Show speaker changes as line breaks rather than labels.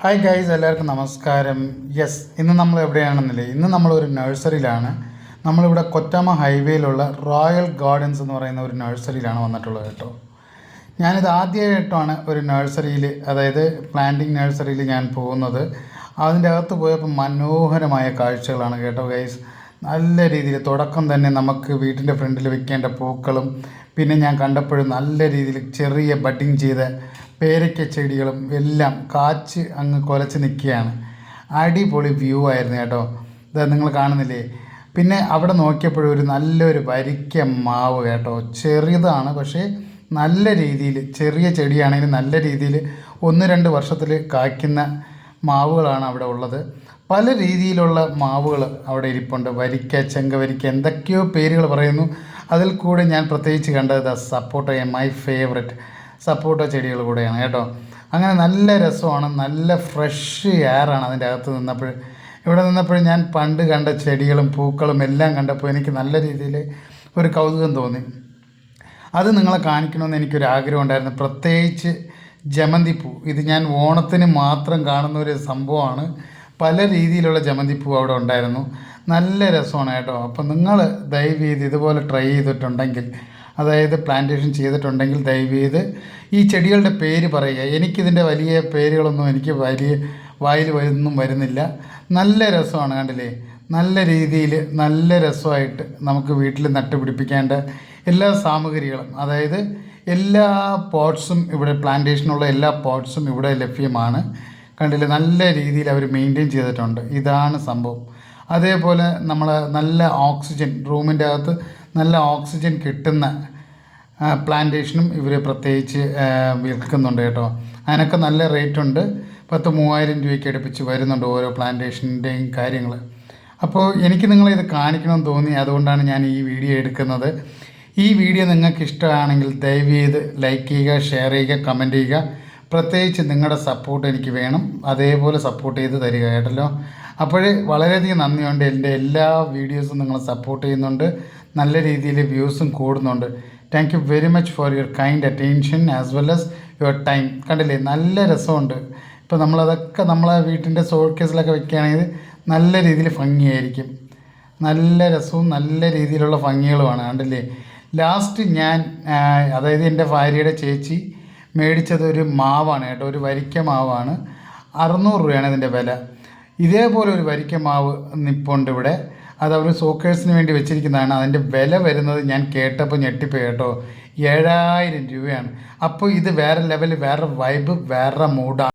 Hi guys, എല്ലാവർക്കും നമസ്കാരം. Yes, ഇന്ന് നമ്മൾ എവിടെയാണെന്നില്ലേ, ഇന്ന് നമ്മളൊരു നഴ്സറിയിലാണ്. നമ്മളിവിടെ കൊറ്റമ്മ ഹൈവേയിലുള്ള റോയൽ ഗാർഡൻസ് എന്ന് പറയുന്ന ഒരു നഴ്സറിയിലാണ് വന്നിട്ടുള്ളത് കേട്ടോ. ഞാനിത് ആദ്യമായിട്ടാണ് ഒരു നഴ്സറിയിൽ, അതായത് പ്ലാന്റിങ് നഴ്സറിയിൽ ഞാൻ പോകുന്നത്. അതിൻ്റെ അകത്ത് പോയപ്പോൾ മനോഹരമായ കാഴ്ചകളാണ് കേട്ടോ ഗൈസ്. നല്ല രീതിയിൽ തുടക്കം തന്നെ നമുക്ക് വീട്ടിൻ്റെ ഫ്രണ്ടിൽ വെക്കേണ്ട പൂക്കളും, പിന്നെ ഞാൻ കണ്ടപ്പോഴും നല്ല രീതിയിൽ ചെറിയ ബഡിങ് ചെയ്ത പേരയ്ക്ക ചെടികളും എല്ലാം കാച്ച് അങ്ങ് കുലച്ച് നിൽക്കുകയാണ്. അടിപൊളി വ്യൂ ആയിരുന്നു കേട്ടോ. ഇത് നിങ്ങൾ കാണുന്നില്ലേ. പിന്നെ അവിടെ നോക്കിയപ്പോഴും ഒരു നല്ലൊരു വരിക്ക മാവ് കേട്ടോ. ചെറിയതാണ്, പക്ഷേ നല്ല രീതിയിൽ, ചെറിയ ചെടിയാണെങ്കിലും നല്ല രീതിയിൽ 1-2 വർഷത്തിൽ കായ്ക്കുന്ന മാവുകളാണ് അവിടെ ഉള്ളത്. പല രീതിയിലുള്ള മാവുകൾ അവിടെ ഇരിപ്പുണ്ട്. വരിക്ക, ചെങ്കവരിക്ക, എന്തൊക്കെയോ പേരുകൾ പറയുന്നു. അതിൽ കൂടെ ഞാൻ പ്രത്യേകിച്ച് കണ്ടത് സപ്പോട്ട, മൈ ഫേവററ്റ് സപ്പോട്ട ചെടികൾ കൂടെയാണ് കേട്ടോ. അങ്ങനെ നല്ല രസമാണ്, നല്ല ഫ്രഷ് എയറാണ് അതിൻ്റെ അകത്ത് നിന്നപ്പോൾ. ഇവിടെ നിന്നപ്പോൾ ഞാൻ പണ്ട് കണ്ട ചെടികളും പൂക്കളും എല്ലാം കണ്ടപ്പോൾ എനിക്ക് നല്ല രീതിയിൽ ഒരു കൗതുകം തോന്നി. അത് നിങ്ങളെ കാണിക്കണമെന്ന് എനിക്കൊരു ആഗ്രഹം ഉണ്ടായിരുന്നു. പ്രത്യേകിച്ച് ജമന്തിപ്പൂ. ഇത് ഞാൻ ഓണത്തിന് മാത്രം കാണുന്ന ഒരു സംഭവമാണ്. പല രീതിയിലുള്ള ജമന്തിപ്പൂ അവിടെ ഉണ്ടായിരുന്നു. നല്ല രസമാണ് കേട്ടോ. അപ്പം നിങ്ങൾ ദയവ് ചെയ്ത് ഇതുപോലെ ട്രൈ ചെയ്തിട്ടുണ്ടെങ്കിൽ, അതായത് പ്ലാന്റേഷൻ ചെയ്തിട്ടുണ്ടെങ്കിൽ ദയവ് ചെയ്ത് ഈ ചെടികളുടെ പേര് പറയുക. എനിക്കിതിൻ്റെ വലിയ പേരുകളൊന്നും എനിക്ക് വായിൽ വരുന്നില്ല. നല്ല രസമാണ്, കണ്ടില്ലേ. നല്ല രീതിയിൽ നല്ല രസമായിട്ട് നമുക്ക് വീട്ടിൽ നട്ടുപിടിപ്പിക്കേണ്ട എല്ലാ സാമഗ്രികളും, അതായത് എല്ലാ പോട്ട്സും ഇവിടെ, പ്ലാന്റേഷനുള്ള എല്ലാ പോട്ട്സും ഇവിടെ ലഭ്യമാണ്. കണ്ടില്ലേ, നല്ല രീതിയിൽ അവർ മെയിൻറ്റെയിൻ ചെയ്തിട്ടുണ്ട്. ഇതാണ് സംഭവം. അതേപോലെ നമ്മൾ നല്ല ഓക്സിജൻ, റൂമിൻ്റെ അകത്ത് നല്ല ഓക്സിജൻ കിട്ടുന്ന പ്ലാന്റേഷനും ഇവർ പ്രത്യേകിച്ച് വിൽക്കുന്നുണ്ട് കേട്ടോ. അതിനൊക്കെ നല്ല റേറ്റ് ഉണ്ട്. 10,000-3000 രൂപയ്ക്ക് അടുപ്പിച്ച് വരുന്നുണ്ട് ഓരോ പ്ലാന്റേഷൻ്റെയും കാര്യങ്ങൾ. അപ്പോൾ എനിക്ക് നിങ്ങളിത് കാണിക്കണമെന്ന് തോന്നി, അതുകൊണ്ടാണ് ഞാൻ ഈ വീഡിയോ എടുക്കുന്നത്. ഈ വീഡിയോ നിങ്ങൾക്ക് ഇഷ്ടമാണെങ്കിൽ ദയവ് ചെയ്ത് ലൈക്ക് ചെയ്യുക, ഷെയർ ചെയ്യുക, കമൻറ്റ് ചെയ്യുക. പ്രത്യേകിച്ച് നിങ്ങളുടെ സപ്പോർട്ട് എനിക്ക് വേണം. അതേപോലെ സപ്പോർട്ട് ചെയ്ത് തരിക കേട്ടല്ലോ. അപ്പോൾ വളരെയധികം നന്ദിയുണ്ട്. എൻ്റെ എല്ലാ വീഡിയോസും നിങ്ങൾ സപ്പോർട്ട് ചെയ്യുന്നുണ്ട്, നല്ല രീതിയിൽ വ്യൂസും കൂടുന്നുണ്ട്. Thank you very much for your kind attention as well as your time. കണ്ടില്ലേ, നല്ല രസമുണ്ട്. ഇപ്പോൾ നമ്മളതൊക്കെ നമ്മളെ വീട്ടിൻ്റെ ഷോക്കേസിലൊക്കെ വെക്കുകയാണെങ്കിൽ നല്ല രീതിയിൽ ഭംഗിയായിരിക്കും. നല്ല രസവും നല്ല രീതിയിലുള്ള ഭംഗികളുമാണ്. കണ്ടില്ലേ, ലാസ്റ്റ് ഞാൻ, അതായത് എൻ്റെ ഭാര്യയുടെ ചേച്ചി മേടിച്ചത് ഒരു മാവാണ് കേട്ടോ. ഒരു വരിക്ക മാവാണ്. 600 രൂപയാണ് ഇതിൻ്റെ വില. ഇതേപോലെ ഒരു വരിക്ക മാവ് നിപ്പുണ്ട് ഇവിടെ. അത് അവർ സോക്കേഴ്സിന് വേണ്ടി വെച്ചിരിക്കുന്നതാണ്. അതിൻ്റെ വില വരുന്നത് ഞാൻ കേട്ടപ്പോൾ ഞെട്ടിപ്പോയി കേട്ടോ. 7000 രൂപയാണ്. അപ്പോൾ ഇത് വേറെ ലെവൽ, വേറെ വൈബ്, വേറെ മൂഡാണ്.